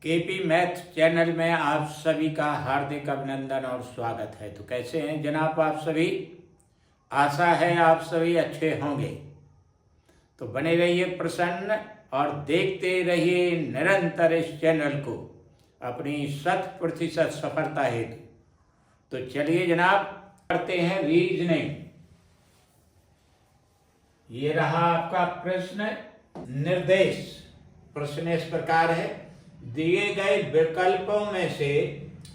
KP math channel में आप सभी का हार्दिक अभिनंदन और स्वागत है। तो कैसे हैं जनाब आप सभी? आशा है आप सभी अच्छे होंगे। तो बने रहिए प्रसन्न और देखते रहिए निरंतर इस चैनल को अपनी 100% सफलता हेतु। तो चलिए जनाब करते हैं रीजनिंग। ये रहा आपका प्रश्न निर्देश। प्रश्न इस प्रकार है, दिए गए विकल्पों में से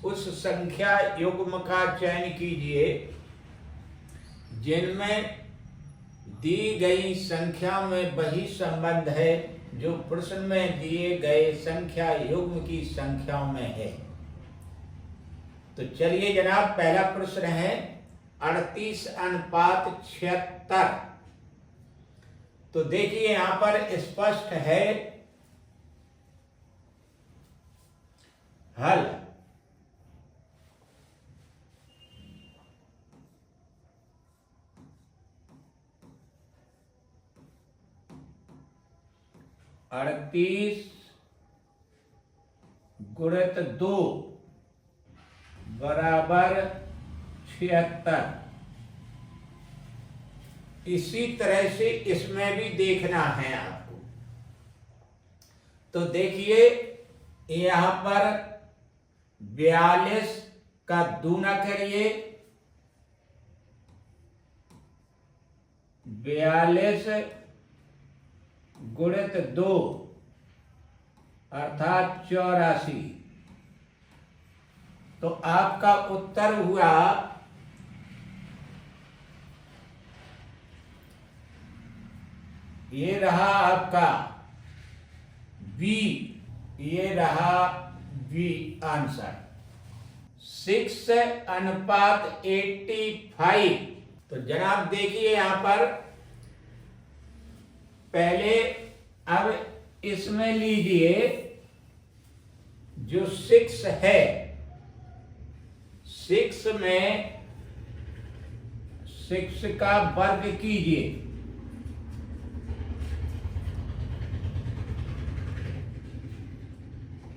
उस संख्या युग्म का चयन कीजिए जिनमें दी गई संख्या में वही संबंध है जो प्रश्न में दिए गए संख्या युग्म की संख्याओं में है। तो चलिए जनाब, पहला प्रश्न है 38:76। तो देखिए यहां पर स्पष्ट है हल। अड़तीस गुणित 2 बराबर 76। इसी तरह से इसमें भी देखना है आपको। तो देखिए यहां पर 42 का दूना करिए, 42 गुणित 2 अर्थात 84। तो आपका उत्तर हुआ ये रहा आपका बी। ये रहा बी आंसर 6:85। तो जनाब देखिए यहां पर पहले अब इसमें लीजिए जो 6 है, 6 में 6 का वर्ग कीजिए।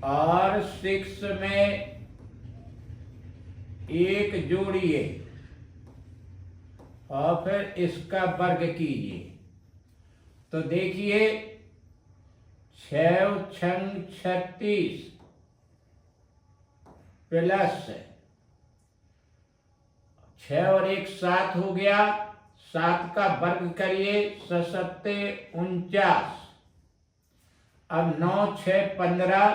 और 6 में 1 जोड़िए और फिर इसका वर्ग कीजिए। तो देखिए 6 छंग 36 प्लस 6 और 1 7 हो गया। 7 का वर्ग करिए, 7 49। अब 9 6 15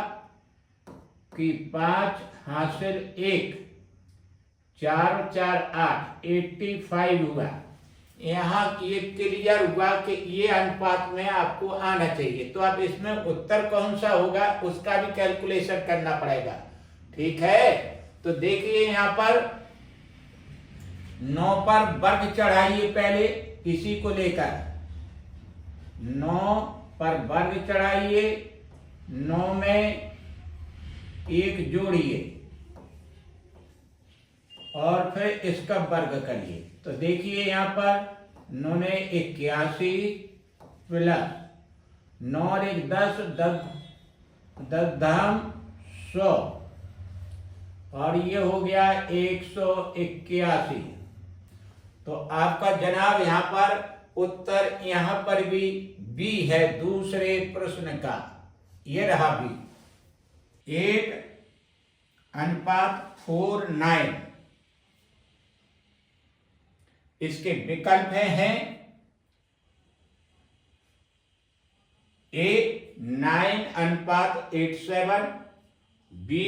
की 5 हासिल 1, 4 4 8 85 हुआ। यहाँ ये क्लियर हुआ कि ये अनुपात में आपको आना चाहिए। तो अब इसमें उत्तर कौन सा होगा उसका भी कैलकुलेशन करना पड़ेगा, ठीक है। तो देखिए यहाँ पर 9 पर वर्ग चढ़ाइए पहले इसी को लेकर। 9 पर वर्ग चढ़ाइए, 9 में 1 जोड़िए और फिर इसका वर्ग करिए। तो देखिए यहाँ पर 9 ने 81 प्लस 9 और 1 10, 10 धाम 100 और ये हो गया 181। तो आपका जनाब यहाँ पर उत्तर यहाँ पर भी बी है दूसरे प्रश्न का। ये रहा बी 8:49। इसके विकल्प हैं ए 9:87, बी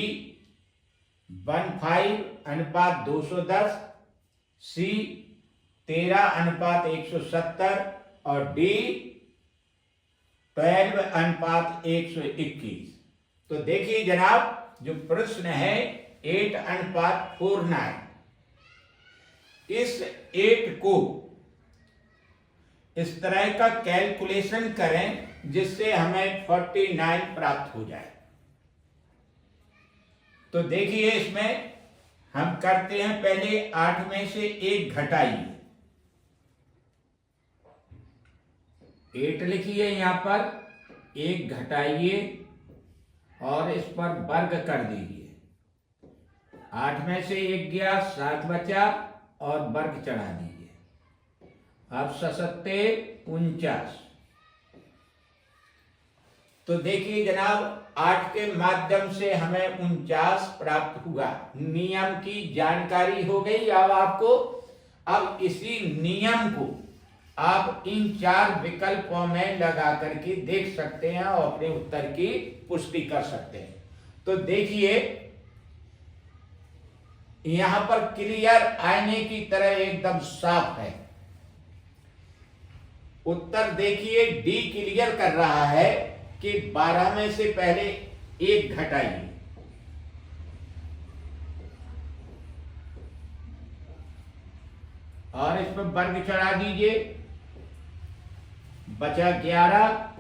15:210, सी 13:170 और डी 12:121। तो देखिए जनाब जो प्रश्न है 8:49, इस 8 को इस तरह का कैलकुलेशन करें जिससे हमें 49 प्राप्त हो जाए। तो देखिए इसमें हम करते हैं पहले 8 में से 1 घटाइए। 8 लिखिए यहां पर, 1 घटाइए और इस पर वर्ग कर दीजिए। 8 में से 1 गया, 7 बचा और वर्ग चढ़ा दीजिए। अब 7 49। तो देखिए जनाब, 8 के माध्यम से हमें 49 प्राप्त हुआ। नियम की जानकारी हो गई अब आपको। अब इसी नियम को आप इन 4 विकल्पों में लगा करके देख सकते हैं और अपने उत्तर की पुष्टि कर सकते हैं। तो देखिए यहां पर क्लियर आईने की तरह एकदम साफ है उत्तर। देखिए डी क्लियर कर रहा है कि 12 में से पहले 1 घटाइए, और इस पर वर्ग चढ़ा दीजिए। बचा 11,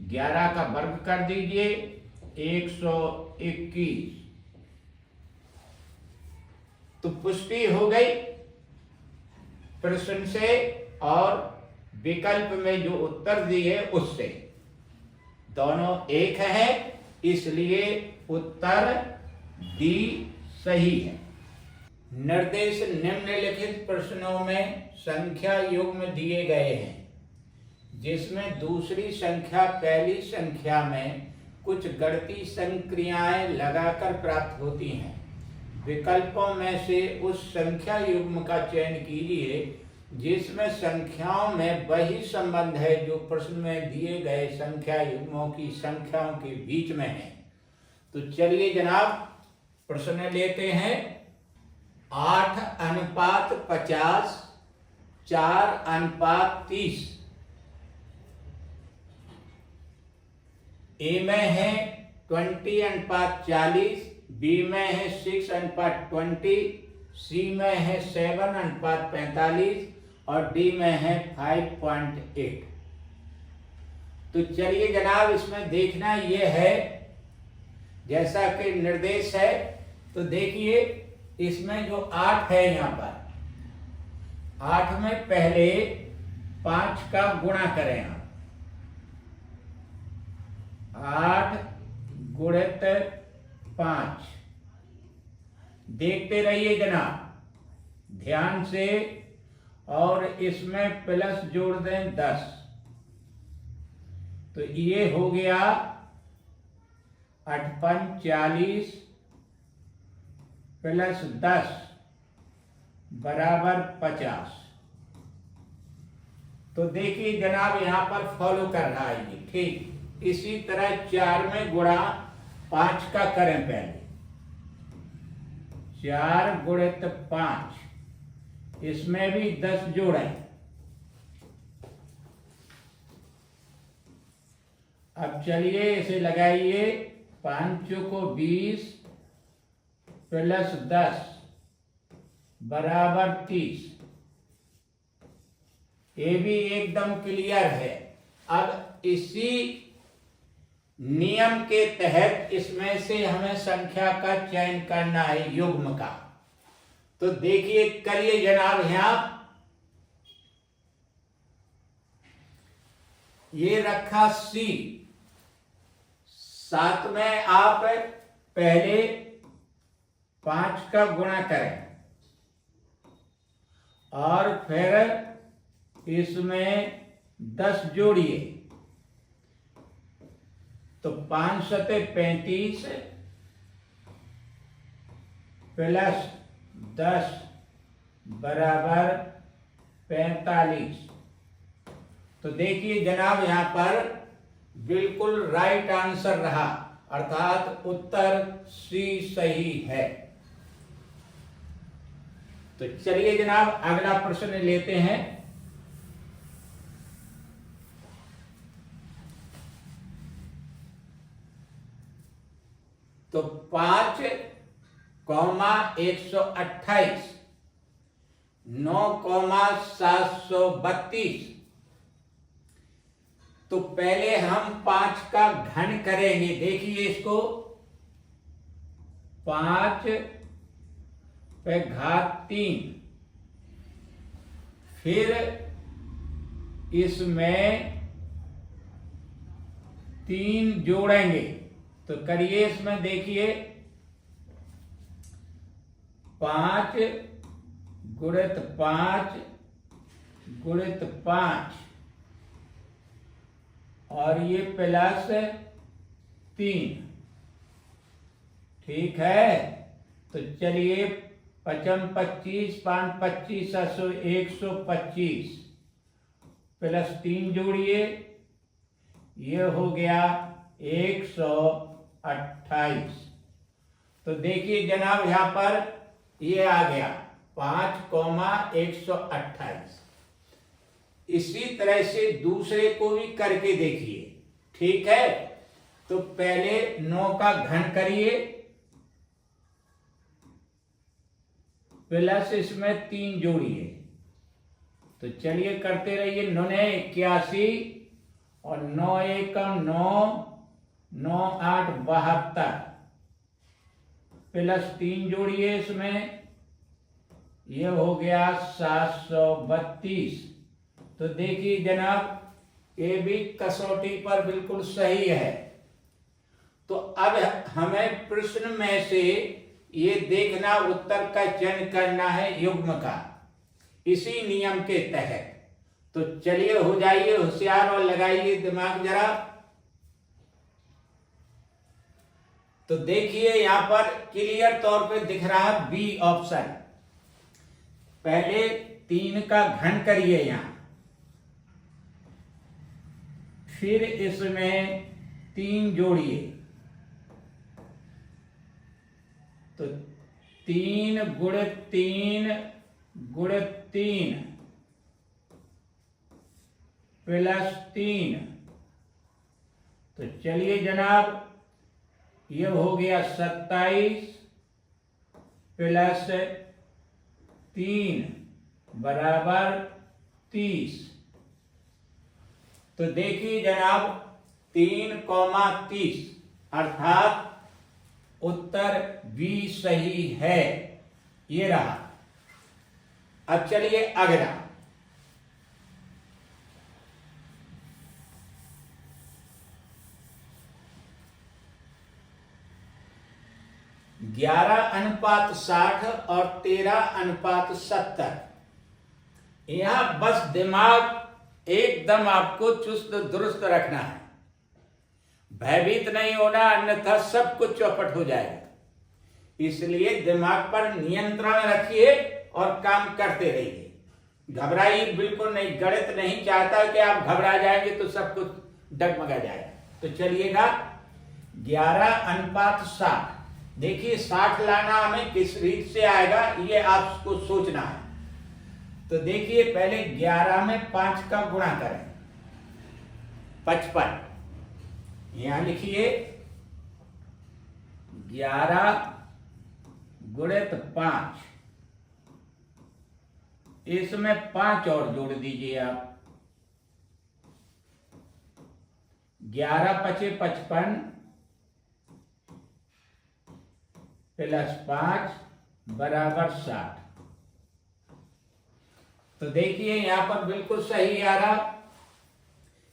11 का वर्ग कर दीजिए, 121। तो पुष्टि हो गई प्रश्न से और विकल्प में जो उत्तर दिए उससे, दोनों एक है, इसलिए उत्तर डी सही है। निर्देश निम्नलिखित प्रश्नों में संख्या युग्म दिए गए हैं जिसमें दूसरी संख्या पहली संख्या में कुछ गणितीय संक्रियाएं लगाकर प्राप्त होती हैं। विकल्पों में से उस संख्या युग्म का चयन कीजिए जिसमें संख्याओं में वही संबंध है जो प्रश्न में दिए गए संख्या युग्मों की संख्याओं के बीच में है। तो चलिए जनाब प्रश्न लेते हैं। 8:50, 4:30। ए में है 20:40, बी में है 6:20, सी में है 7:45 और डी में है 5.8। तो चलिए जनाब इसमें देखना ये है, जैसा कि निर्देश है। तो देखिए इसमें जो 8 है, यहां पर 8 में पहले 5 का गुणा करें। 8 गुणित 5। देखते रहिए जनाब ध्यान से, और इसमें प्लस जोड़ दें 10। तो ये हो गया 8×5=40 प्लस 10 बराबर 50। तो देखिए जनाब यहां पर फॉलो कर रहा है ये, ठीक। इसी तरह 4 में गुणा 5 का करें पहले। 4 गुणित 5, इसमें भी 10 जोड़ें। अब चलिए इसे लगाइए। 5 को 20 प्लस 10 बराबर 30। ये भी एकदम क्लियर है। अब इसी नियम के तहत इसमें से हमें संख्या का चयन करना है युग्म का। तो देखिए करिए जनाब, यहां ये रखा सी। 7 में आप पहले 5 का गुणा करें और फिर इसमें 10 जोड़िए। तो 5×7=35 प्लस 10 बराबर 45। तो देखिए जनाब यहां पर बिल्कुल राइट आंसर रहा, अर्थात उत्तर सी सही है। तो चलिए जनाब अगला प्रश्न लेते हैं। तो 5,128, 9,732। तो पहले हम 5 का घन करेंगे। देखिए इसको 5/3, फिर इसमें 3 जोड़ेंगे तो करिए, इसमें देखिए 5 गुणित 5 गुणित 5 और ये प्लस 3। ठीक है, तो चलिए 5 25 5 25 125 प्लस 3 जोड़िए, ये हो गया 128। तो देखिए जनाब यहां पर ये आ गया 5,128। इसी तरह से दूसरे को भी करके देखिए। ठीक है, तो पहले 9 का घन करिए, प्लस इसमें 3 जोड़िए। तो चलिए करते रहिए। 9 81 और 9 एकम 9, 9 8 72 प्लस 3 जोड़िए इसमें, ये हो गया 732। तो देखिए जनाब, ये भी कसौटी पर बिल्कुल सही है। तो अब हमें प्रश्न में से ये देखना, उत्तर का चयन करना है युग्म का, इसी नियम के तहत। तो चलिए हो जाइए होशियार और लगाइए दिमाग जरा। तो देखिए यहां पर क्लियर तौर पे दिख रहा है बी ऑप्शन। पहले 3 का घन करिए यहां, फिर इसमें 3 जोड़िए। तो 3 गुणित 3 गुणित 3 प्लस 3। तो चलिए जनाब, ये हो गया 27 प्लस 3 बराबर 30। तो देखिए जनाब 3,30 अर्थात उत्तर बी सही है। ये रहा। अब चलिए अगला। ग्यारह अनुपात 60 और 13:70। यहां बस दिमाग एकदम आपको चुस्त दुरुस्त रखना है, भयभीत नहीं होना, अन्यथा सब कुछ चौपट हो जाएगा। इसलिए दिमाग पर नियंत्रण रखिए और काम करते रहिए। घबराइए बिल्कुल नहीं। गणित नहीं चाहता कि आप घबरा जाएंगे तो सब कुछ डगमगा जाएगा। तो चलिएगा 11:60। देखिए 60 लाना हमें किस रीत से आएगा, ये आपको सोचना है। तो देखिए पहले 11 में 5 का गुणा करें, 55। यहां लिखिए 11 गुणित 5, इसमें 5 और जोड़ दीजिए आप। 11 पचे 55 प्लस 5 बराबर 60। तो देखिए यहां पर बिल्कुल सही आ रहा।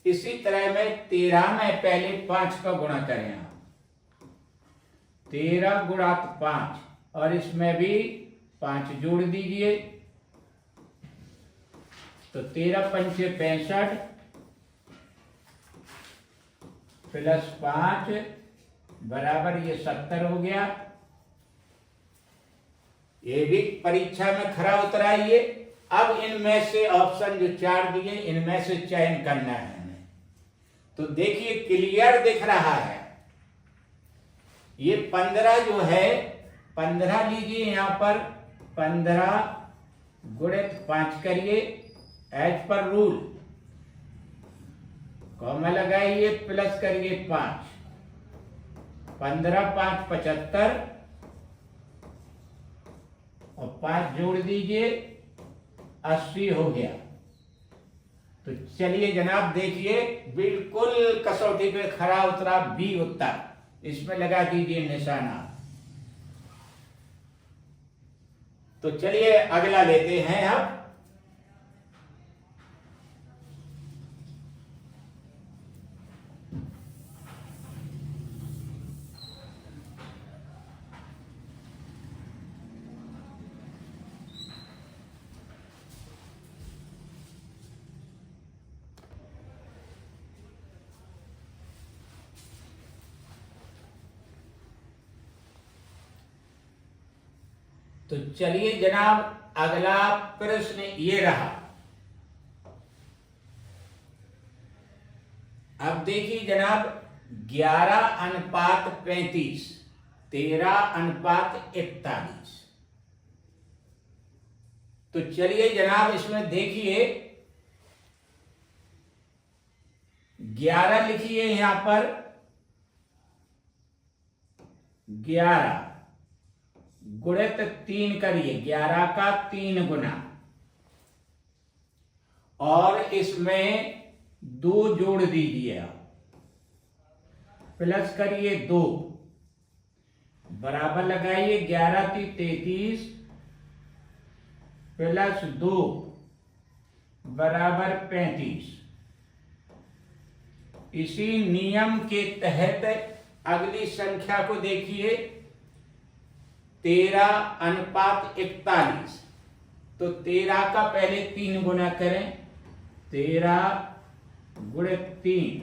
इसी तरह में 13 में पहले 5 का गुणा करें आप। 13 गुणा 5 और इसमें भी 5 जोड़ दीजिए। तो 13 पंचे 65 प्लस 5 बराबर ये 70 हो गया। ये भी परीक्षा में खरा उतराइए। अब इनमें से ऑप्शन जो 4 दिए, इनमें से चयन करना है हमें। तो देखिए क्लियर दिख रहा है। ये 15 जो है, 15 लीजिए यहां पर। 15 गुणित 5 करिए एज पर रूल, कॉमा लगाइए, प्लस करिए 5। 15 5 75 और 5 जोड़ दीजिए, 80 हो गया। तो चलिए जनाब देखिए बिल्कुल कसौटी पे खरा उतरा बी उत्तर। इसमें लगा दीजिए निशाना। तो चलिए अगला लेते हैं अब। तो चलिए जनाब, अगला प्रश्न ये रहा। अब देखिए जनाब, 11:35, 13:41। तो चलिए जनाब, इसमें देखिए 11 लिखिए यहां पर, 11 गुणित 3 करिए, 11 का 3 गुना, और इसमें 2 जोड़ दीजिए आप, प्लस करिए 2, बराबर लगाइए, 11 × 33 प्लस 2 बराबर 35। इसी नियम के तहत अगली संख्या को देखिए, 13:41। तो 13 का पहले 3 गुना करें, 13 गुणित 3,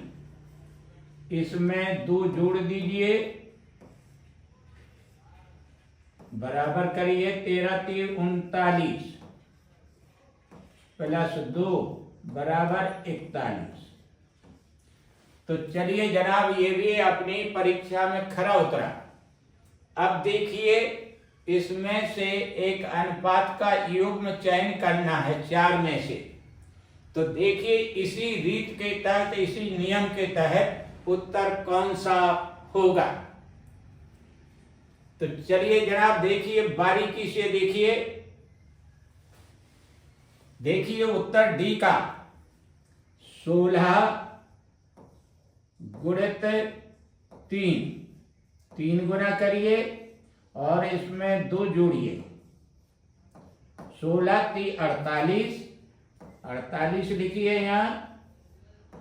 इसमें 2 जोड़ दीजिए, बराबर करिए, 13 × 3 = 39 प्लस 2 बराबर 41। तो चलिए जनाब, ये भी अपनी परीक्षा में खरा उतरा। अब देखिए, इसमें से एक अनुपात का युग्म चयन करना है 4 में से। तो देखिए, इसी रीत के तहत, इसी नियम के तहत उत्तर कौन सा होगा। तो चलिए जनाब, देखिए, बारीकी से देखिए उत्तर डी का 16 गुणित 3 गुना करिए और इसमें 2 जोड़िए, 16 × 3 = 48 लिखिए यहां,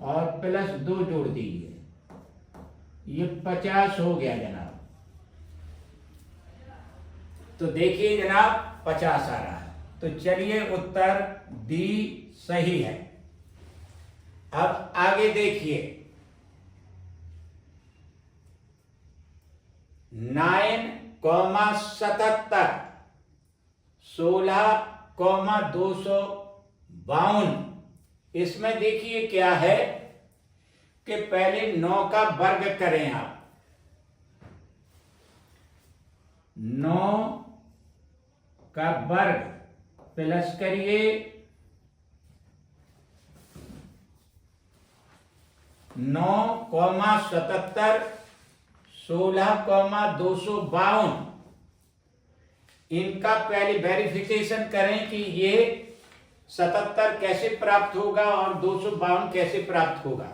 और प्लस 2 जोड़ दीजिए, ये 50 हो गया जनाब। तो देखिए जनाब, 50 आ रहा है। तो चलिए, उत्तर डी सही है। अब आगे देखिए, 9,77, 16,252। इसमें देखिए क्या है कि पहले 9 का वर्ग करें आप, 9 का वर्ग प्लस करिए 9,77, 16,252। इनका पहले वेरिफिकेशन करें कि ये 77 कैसे प्राप्त होगा और 252 कैसे प्राप्त होगा,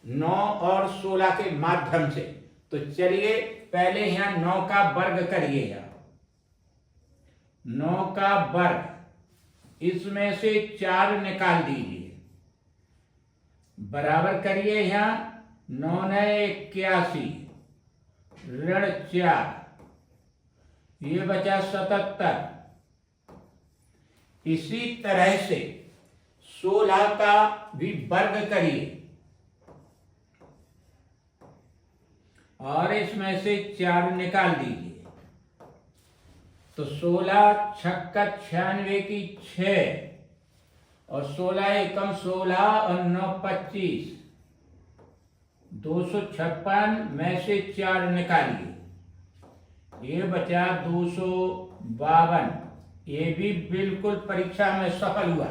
9 और 16 के माध्यम से। तो चलिए, पहले यहां 9 का वर्ग करिएगा, 9 का वर्ग, इसमें से 4 निकाल दीजिए, बराबर करिए यहां 9 × 9 = 81 ऋण 4, ये बचा 77। इसी तरह से 16 का भी वर्ग करिए और इसमें से 4 निकाल दीजिए। तो 16 × 6 = 96 6, और 16 एकम 16 और 9 25, 256 में से 4 निकालिए, ये बचा 252। ये भी बिल्कुल परीक्षा में सफल हुआ।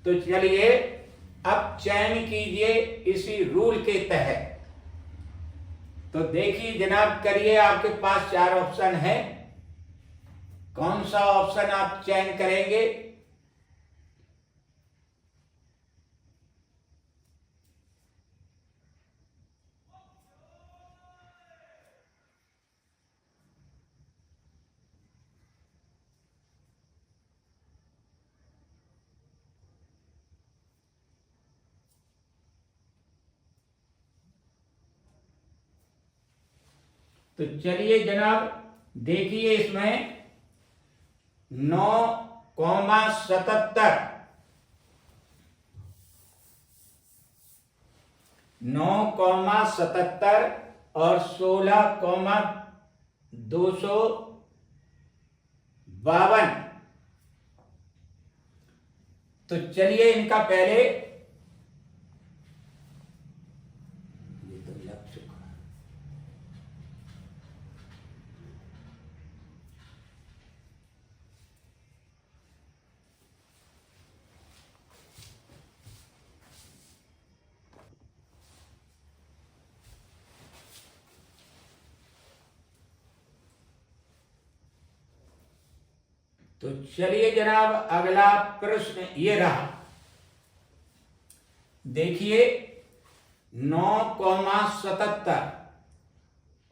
तो चलिए, अब चयन कीजिए इसी रूल के तहत। तो देखिए जनाब, करिए, आपके पास 4 ऑप्शन है, कौन सा ऑप्शन आप चयन करेंगे। तो चलिए जनाब, देखिए, इसमें 9,77, 9,77 और 16,252 52। तो चलिए इनका पहले, ये तो लग चुका। तो चलिए जनाब, अगला प्रश्न ये रहा। देखिए 9,77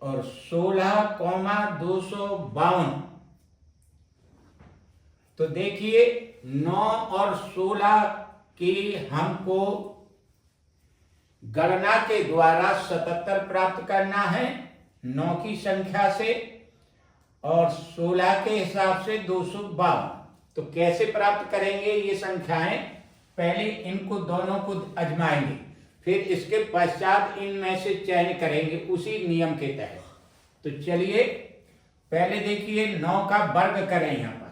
और 16,252। तो देखिए 9 और 16 की हमको गणना के द्वारा 77 प्राप्त करना है 9 की संख्या से, और 16 के हिसाब से 252। तो कैसे प्राप्त करेंगे ये संख्याएं? पहले इनको दोनों को आजमाएंगे, फिर इसके पश्चात इनमें से चयन करेंगे उसी नियम के तहत। तो चलिए पहले देखिए 9 का वर्ग करें। यहां पर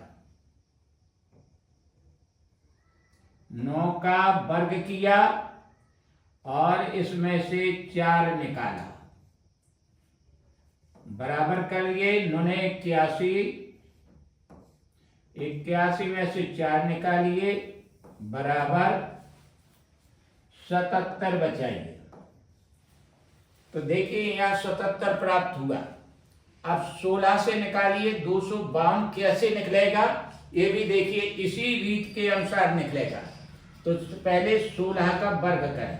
9 का वर्ग किया और इसमें से 4 निकाला, बराबर करिए 9 81। 81 में से 4 निकालिए, बराबर 77 बचाइए। तो देखिए यहां 77 प्राप्त हुआ। अब 16 से निकालिए 252 कैसे निकलेगा ये भी देखिए, इसी रीत के अनुसार निकलेगा। तो पहले 16 का वर्ग करें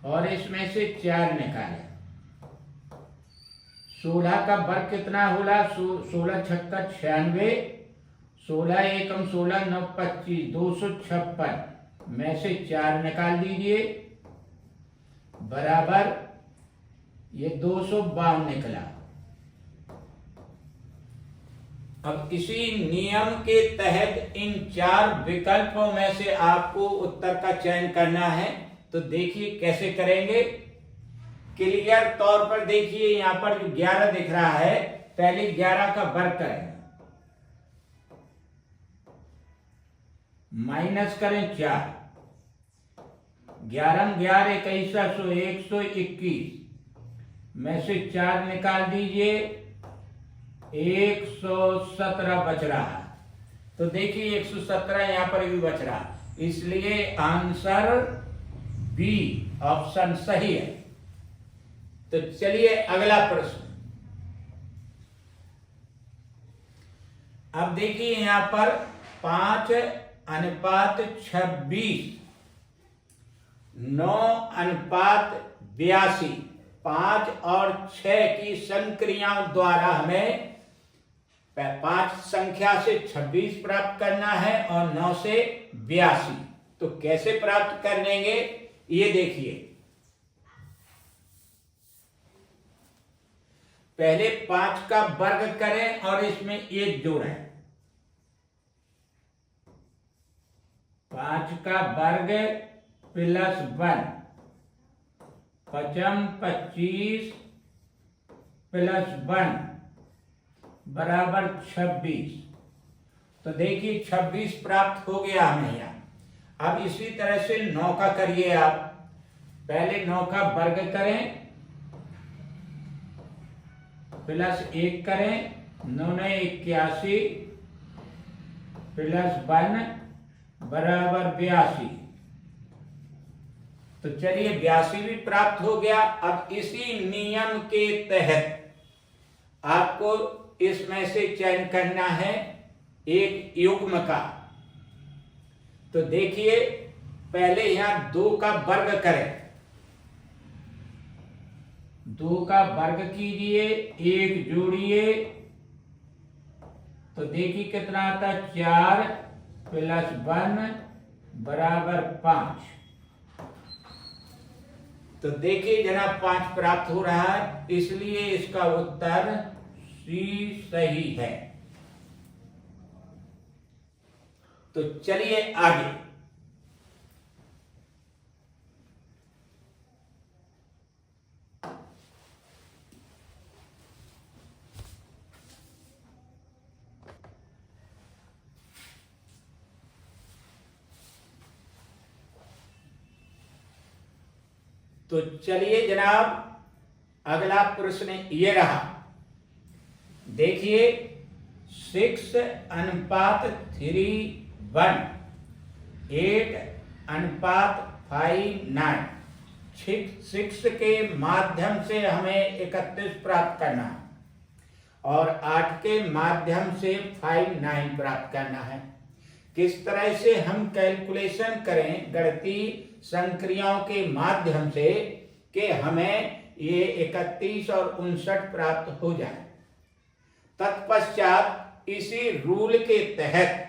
और इसमें से 4 निकालें। 16 का वर्ग कितना होला? 16 छक्का 96, 16 एकम 16 9 25, 256 में से 4 निकाल दीजिए, बराबर ये 252 निकला। अब इसी नियम के तहत इन 4 विकल्पों में से आपको उत्तर का चयन करना है। तो देखिए कैसे करेंगे। क्लियर तौर पर देखिए, यहां पर जो 11 दिख रहा है, पहले 11 का वर्ग करें, माइनस करें 4, 11 11 21 121 में से 4 निकाल दीजिए, 117 बच रहा है। तो देखिए 117 यहां पर भी बच रहा, इसलिए आंसर बी ऑप्शन सही है। तो चलिए अगला प्रश्न। अब देखिए यहां पर 5:26, 9:82, 5 और 6 की संक्रियाओं द्वारा हमें 5 संख्या से 26 प्राप्त करना है और 9 से 82। तो कैसे प्राप्त करेंगे ये देखिए। पहले 5 का वर्ग करें और इसमें 1 जोड़ें। 5 का वर्ग प्लस 1, 25 प्लस 1 बराबर 26। तो देखिए 26 प्राप्त हो गया हमें यहाँ। अब इसी तरह से 9 का करिए आप। पहले 9 का वर्ग करें, प्लस 1 करें, 9 81 प्लस 1 बराबर 82। तो चलिए 82 भी प्राप्त हो गया। अब इसी नियम के तहत आपको इसमें से चयन करना है एक युग्म का। तो देखिए पहले यहां 2 का वर्ग करें, 2 का वर्ग कीजिए, 1 जोड़िए, तो देखिए कितना आता है, 4 प्लस 1 बराबर 5। तो देखिए जनाब 5 प्राप्त हो रहा है, इसलिए इसका उत्तर सी सही है। तो चलिए आगे। तो चलिए जनाब, अगला प्रश्न ये रहा। देखिए 6:3:1, 8:5:9, 6 के माध्यम से हमें 31 प्राप्त करना है और 8 के माध्यम से 5/9 प्राप्त करना है। किस तरह से हम कैलकुलेशन करें गणितीय संक्रियाओं के माध्यम से कि हमें ये 31 और 59 प्राप्त हो जाए। तत्पश्चात इसी रूल के तहत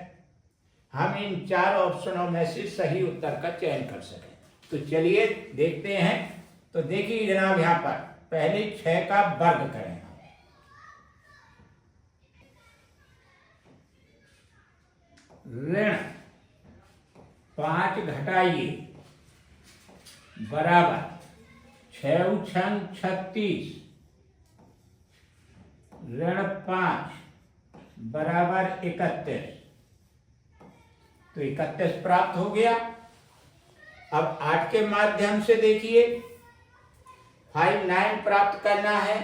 हम इन 4 ऑप्शनों में से सही उत्तर का चयन कर सकें। तो चलिए देखते हैं। तो देखिए जनाब, यहां पर पहले 6 का वर्ग करें। ऋण 5 घटाइए बराबर 6 × 36, ऋण 5 बराबर 31। तो 31 प्राप्त हो गया। अब 8 के माध्यम से देखिए 5/9 प्राप्त करना है।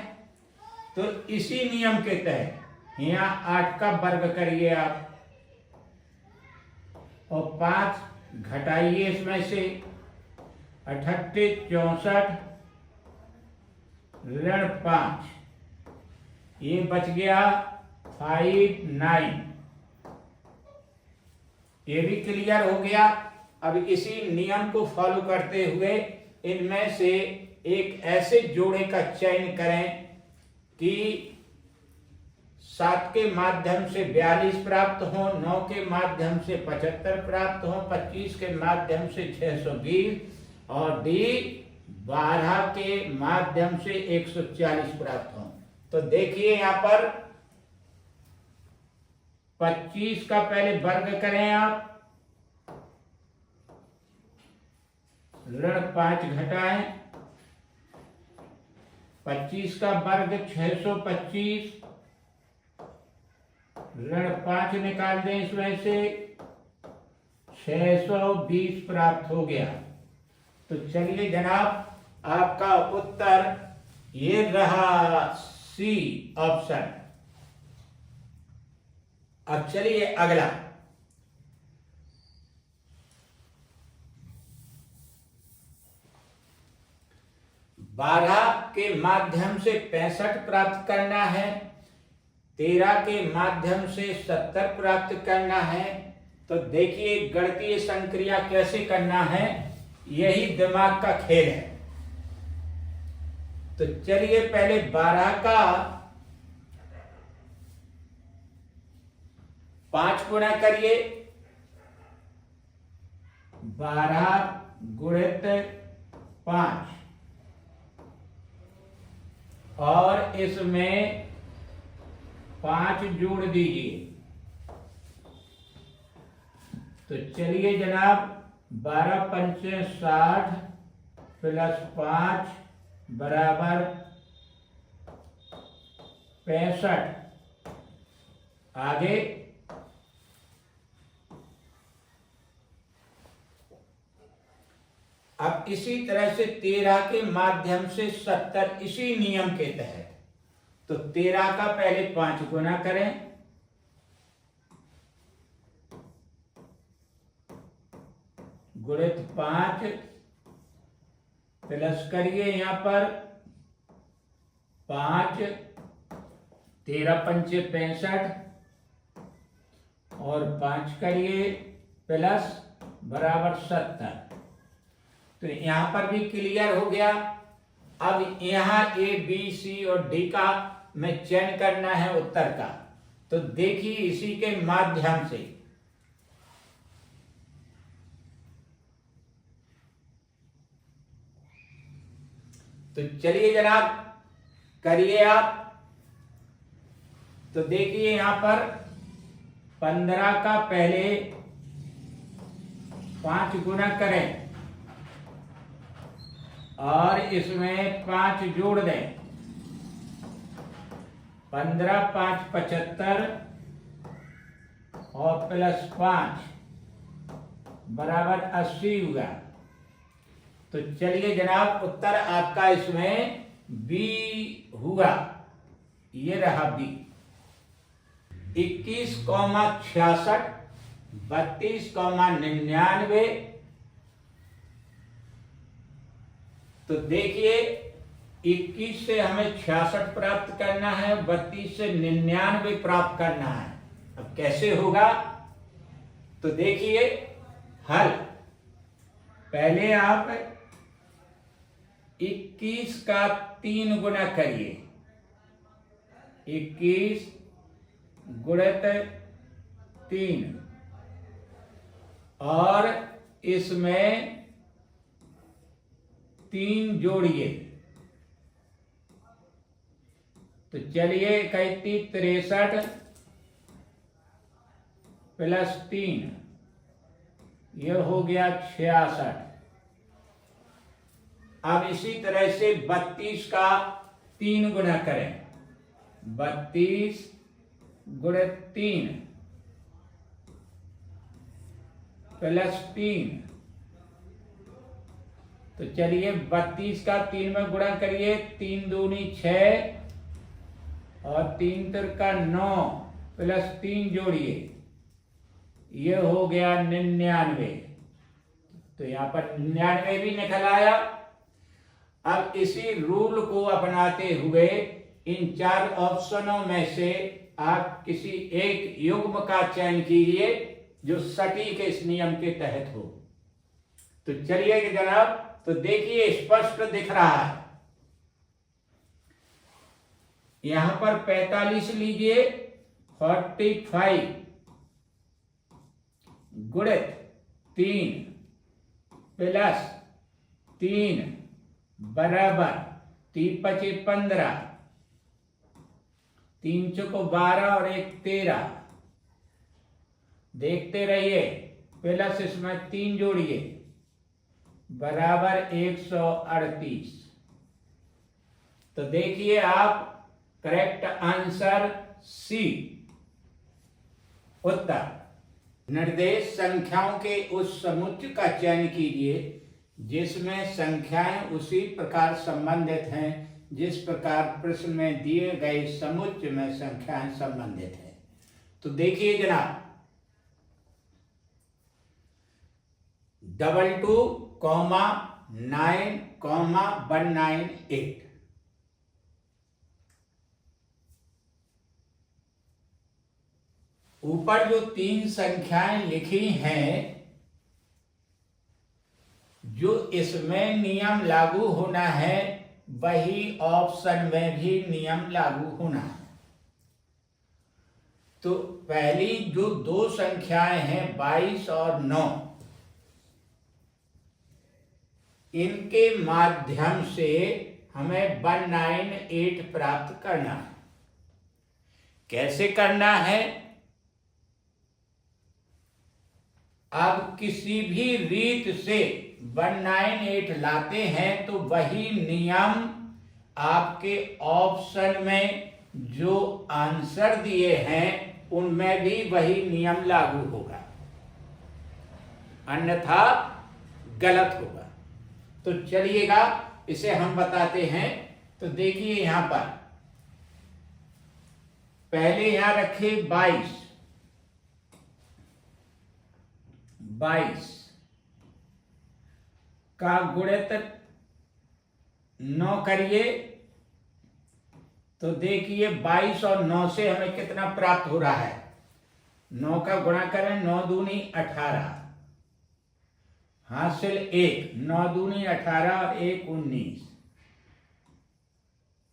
तो इसी नियम के तहत यहाँ 8 का वर्ग करिए आप और 5 घटाइए इसमें से 38 64 ऋण 5, ये बच गया 5/9। ये भी क्लियर हो गया। अब इसी नियम को फॉलो करते हुए इनमें से एक ऐसे जोड़े का चयन करें कि 7 के माध्यम से 42 प्राप्त हो, 9 के माध्यम से 75 प्राप्त हो, 25 के माध्यम से 620 और डी 12 के माध्यम से 140 प्राप्त हो। तो देखिए यहां पर 25 का पहले वर्ग करें आप, ऋण 5 घटाएं, 25 का वर्ग 625, ऋण 5 निकाल दें इसमें से 620 प्राप्त हो गया। तो चलिए जनाब, आपका उत्तर ये रहा सी ऑप्शन। अब चलिए अगला। बारह के माध्यम से 65 प्राप्त करना है, 13 के माध्यम से 70 प्राप्त करना है। तो देखिए गणितीय संक्रिया कैसे करना है, यही दिमाग का खेल है। तो चलिए पहले 12 का 5 गुणा करिए, 12 गुणित 5 और इसमें 5 जोड़ दीजिए। तो चलिए जनाब, 12 पंचे 60 प्लस 5 बराबर 65। आगे अब इसी तरह से 13 के माध्यम से 70, इसी नियम के तहत। तो 13 का पहले 5 गुना करें, गुणित 5 प्लस करिए यहां पर 5, 13 पंचे 65 और 5 करिए प्लस बराबर 70। तो यहां पर भी क्लियर हो गया। अब यहां ए बी सी और डी का में चयन करना है उत्तर का। तो देखिए इसी के माध्यम से तो चलिए जनाब करिए आप। तो देखिए यहां पर 15 का पहले 5 गुना करें और इसमें 5 जोड़ दें, 15 5 75 और प्लस 5 बराबर 80 हुआ। तो चलिए जनाब, उत्तर आपका इसमें बी हुआ। ये रहा बी। 21,66, 32,99। तो देखिए 21 से हमें 66 प्राप्त करना है, 32 से 99 प्राप्त करना है। अब कैसे होगा? तो देखिए हल। पहले आप 21 का 3 गुना करिए। 21 गुणित 3 और इसमें 3 जोड़िए। तो चलिए 31 63 प्लस 3, यह हो गया 66। अब इसी तरह से 32 का 3 गुना करें। 32 गुणित 3 प्लस 3। तो चलिए 32 का 3 में गुणा करिए। 3 दूनी 6 और 3 तिरका 9 प्लस 3 जोड़िए, ये हो गया 99। तो यहां पर 99 भी निकल आया। अब इसी रूल को अपनाते हुए इन 4 ऑप्शनों में से आप किसी एक युग्म का चयन कीजिए जो सटीक इस नियम के तहत हो। तो चलिए जनाब, तो देखिए स्पष्ट दिख रहा है। यहां पर 45 लीजिए। 45 गुणित 3 प्लस 3 बराबर 3 पचे 15, 3 चौको 12 और 1 13। देखते रहिए, प्लस इसमें 3 जोड़िए, बराबर 138। तो देखिए आप करेक्ट आंसर सी उत्तर। निर्देश संख्याओं के उस समुच्चय का चयन कीजिए जिसमें संख्याएं उसी प्रकार संबंधित हैं जिस प्रकार प्रश्न में दिए गए समुच्चय में संख्याएं संबंधित हैं। तो देखिए जनाब, 22,9,198। ऊपर जो 3 संख्याएं लिखी हैं, जो इसमें नियम लागू होना है वही ऑप्शन में भी नियम लागू होना है। तो पहली जो 2 संख्याएं हैं 22 और 9, इनके माध्यम से हमें 198 प्राप्त करना है। कैसे करना है? अब किसी भी रीत से 198 लाते हैं तो वही नियम आपके ऑप्शन में जो आंसर दिए हैं उनमें भी वही नियम लागू होगा, अन्यथा गलत होगा। तो चलिएगा इसे हम बताते हैं। तो देखिए यहां पर पहले यहां रखे 22 का गुणित 9 करिए। तो देखिए 22 और 9 से हमें कितना प्राप्त हो रहा है। 9 का गुणा करें, 9 दूनी 18, हासिल 1, 9 दूनी 18 और 1 19।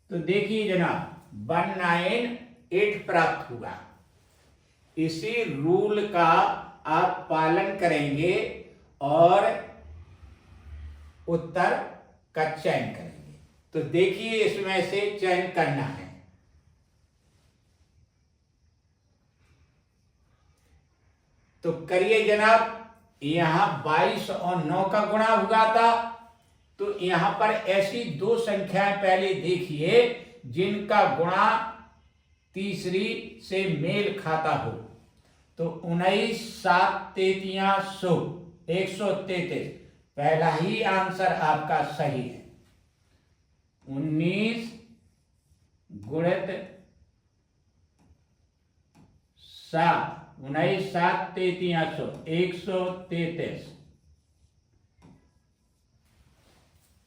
तो देखिए जनाब 198 प्राप्त हुआ। इसी रूल का आप पालन करेंगे और उत्तर का चयन करेंगे। तो देखिए इसमें से चयन करना है। तो करिए जनाब। यहां 22 और 9 का गुणा हुआ था, तो यहां पर ऐसी 2 संख्याएं पहले देखिए जिनका गुणा तीसरी से मेल खाता हो। तो 19 7 33 133। पहला ही आंसर आपका सही है। 19 गुणित 7, 19 7 3300, 133।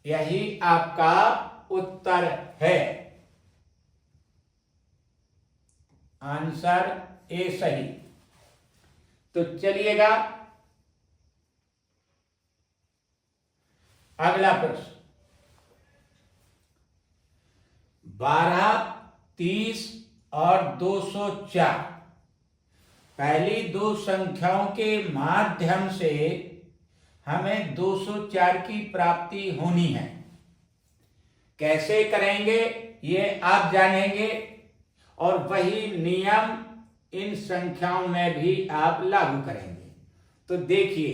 यही आपका उत्तर है। आंसर ए सही। तो चलिएगा अगला प्रश्न। 12, 30 और 204 पहली दो संख्याओं के माध्यम से हमें 204 की प्राप्ति होनी है। कैसे करेंगे ये आप जानेंगे, और वही नियम इन संख्याओं में भी आप लागू करेंगे। तो देखिए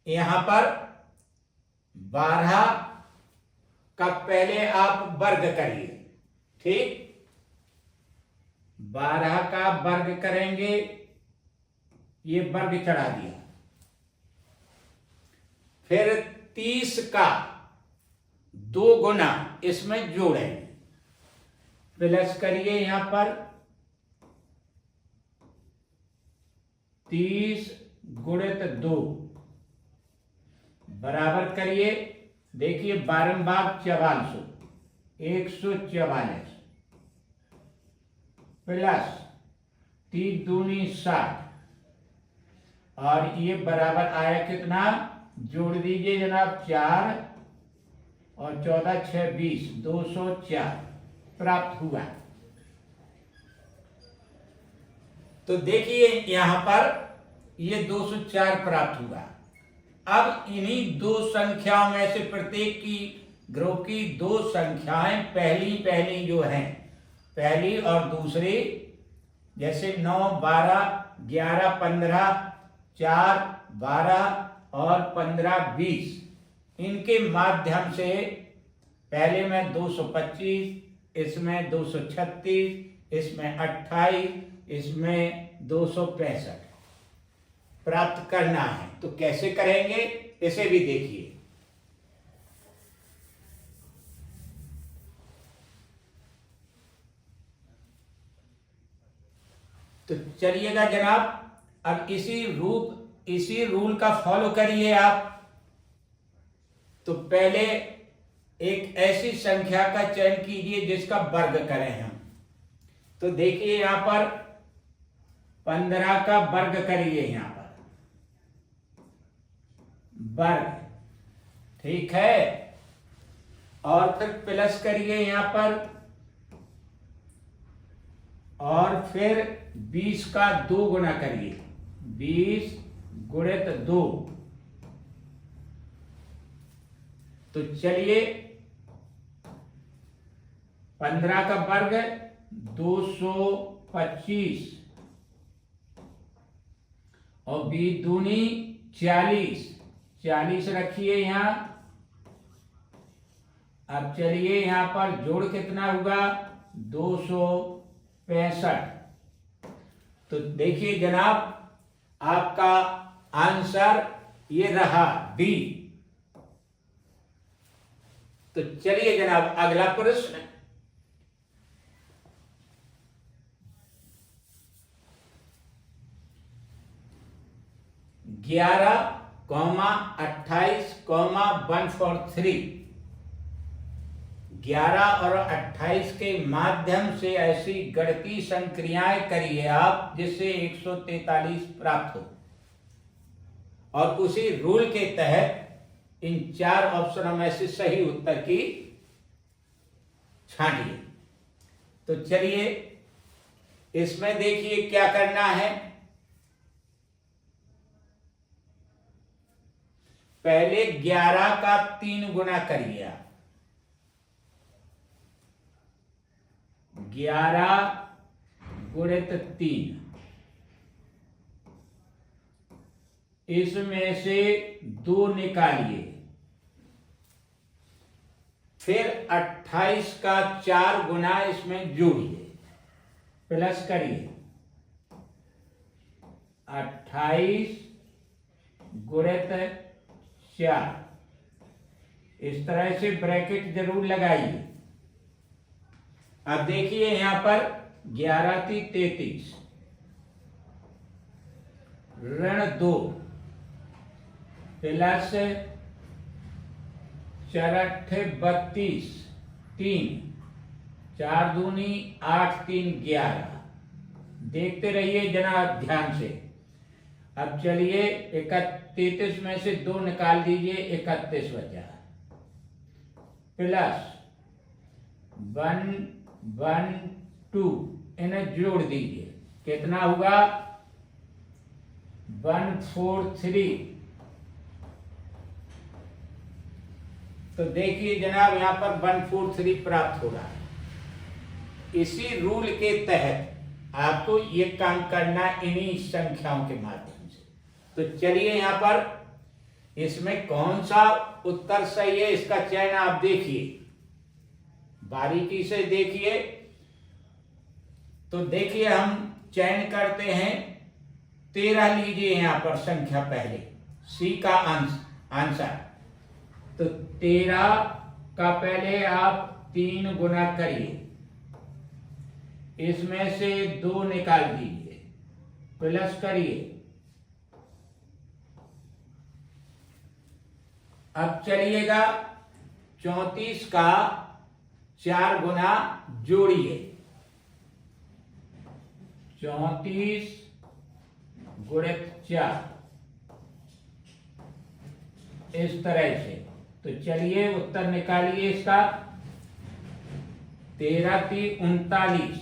यहां पर 12 का पहले आप वर्ग करिए, ठीक। 12 का वर्ग करेंगे, ये वर्ग चढ़ा दिया। फिर 30 का 2 गुना इसमें जोड़ेंगे, प्लस करिए यहां पर 30 गुणित 2 बराबर करिए। देखिए 12 44, 144 प्लस 3 दूनी 60, और ये बराबर आया कितना, जोड़ दीजिए जनाब 4 और 14 6 20, 204 प्राप्त हुआ। तो देखिए यहां पर ये 204 प्राप्त हुआ। अब इन्हीं दो संख्याओं में से प्रत्येक की ग्रुप की दो संख्याएं पहली जो हैं, पहली और दूसरी, जैसे 9 12 11 15, 4 12 और 15 20, इनके माध्यम से पहले में 225, इसमें 236, इसमें 28, इसमें 265 प्राप्त करना है। तो कैसे करेंगे इसे भी देखिए। तो चलिएगा जनाब, अब इसी रूल का फॉलो करिए आप। तो पहले एक ऐसी संख्या का चयन कीजिए जिसका वर्ग करें हम। तो देखिए यहां पर 15 का वर्ग करिए, यहां पर वर्ग, ठीक है। और फिर प्लस करिए यहां पर, और फिर 20 का 2 गुना करिए, 20 गुणित 2। तो चलिए 15 का वर्ग 225 और 20 दूनी 40, 40 रखिए यहां। अब चलिए यहां पर जोड़ कितना हुआ, 265। तो देखिए जनाब आपका आंसर ये रहा डी। तो चलिए जनाब अगला प्रश्न। ग्यारह 28, 143, 11 और 28 के माध्यम से ऐसी गणितीय संक्रियाएं करिए आप जिससे 143 प्राप्त हो, और उसी रूल के तहत इन 4 ऑप्शनों में से सही उत्तर की छांटिए। तो चलिए इसमें देखिए क्या करना है। पहले 11 का 3 गुना करिए आप। 11 गुणित 3, इसमें से 2 निकालिए। फिर 28 का 4 गुना इसमें जोड़िए, प्लस करिए। 28 गुणित 4। इस तरह से ब्रैकेट जरूर लगाइए। अब देखिए यहां पर 11 × 33 -2 प्लस 4 × 32 3 4 दूनी 8 3 11। देखते रहिए जनाब ध्यान से। अब चलिए 33 में से 2 निकाल दीजिए, 31 बचा, प्लस 1 1 2 इन्हें जोड़ दीजिए, कितना हुआ 143। तो देखिए जनाब यहां पर 143 प्राप्त हो रहा है। इसी रूल के तहत आपको ये काम करना इन्हीं संख्याओं के माध्यम से। तो चलिए यहां पर इसमें कौन सा उत्तर सही है इसका चयन आप देखिए, बारीकी से देखिए। तो देखिए हम चयन करते हैं 13 लीजिए यहां पर संख्या पहले, सी का आंसर। तो 13 का पहले आप 3 गुना करिए, इसमें से 2 निकाल दीजिए, प्लस करिए। अब चलिएगा 34 का 4 गुना जोड़िए, 34 गुणित 4 इस तरह से। तो चलिए उत्तर निकालिए इसका। 13 × 3 = 39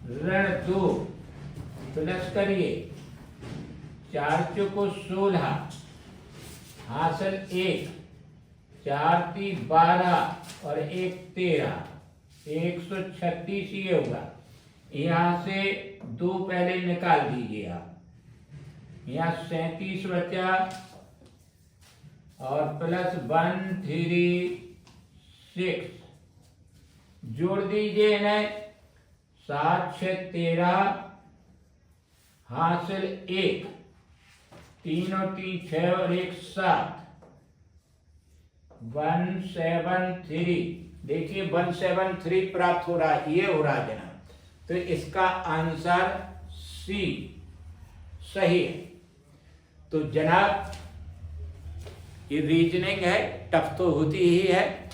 -2 प्लस करिए 4 × 4 = 16 हासिल 1 4 × 3 = 12 और 1 13 136 ये होगा। यहां से 2 पहले निकाल दीजिए आप, यहाँ 37 बचा और प्लस 136 जोड़ दीजिए इन्हें, 7 × 6 = 13 हासिल 1 3 और 3 6 और 1 7 173। देखिए 173 प्राप्त हो रहा है, ये हो रहा है जनाब। तो इसका आंसर सी सही है। तो जनाब ये रीजनिंग है, टफ तो होती ही है,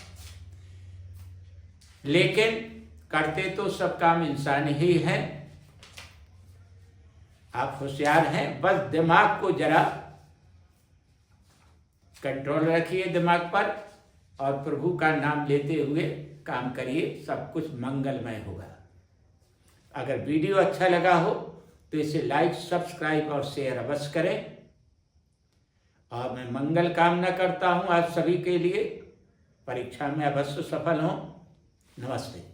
लेकिन करते तो सब काम इंसान ही है। आप होशियार हैं, बस दिमाग को जरा कंट्रोल रखिए दिमाग पर और प्रभु का नाम लेते हुए काम करिए, सब कुछ मंगलमय होगा। अगर वीडियो अच्छा लगा हो तो इसे लाइक, सब्सक्राइब और शेयर अवश्य करें। और मैं मंगल कामना करता हूं आप सभी के लिए, परीक्षा में अवश्य सफल हों। नमस्ते।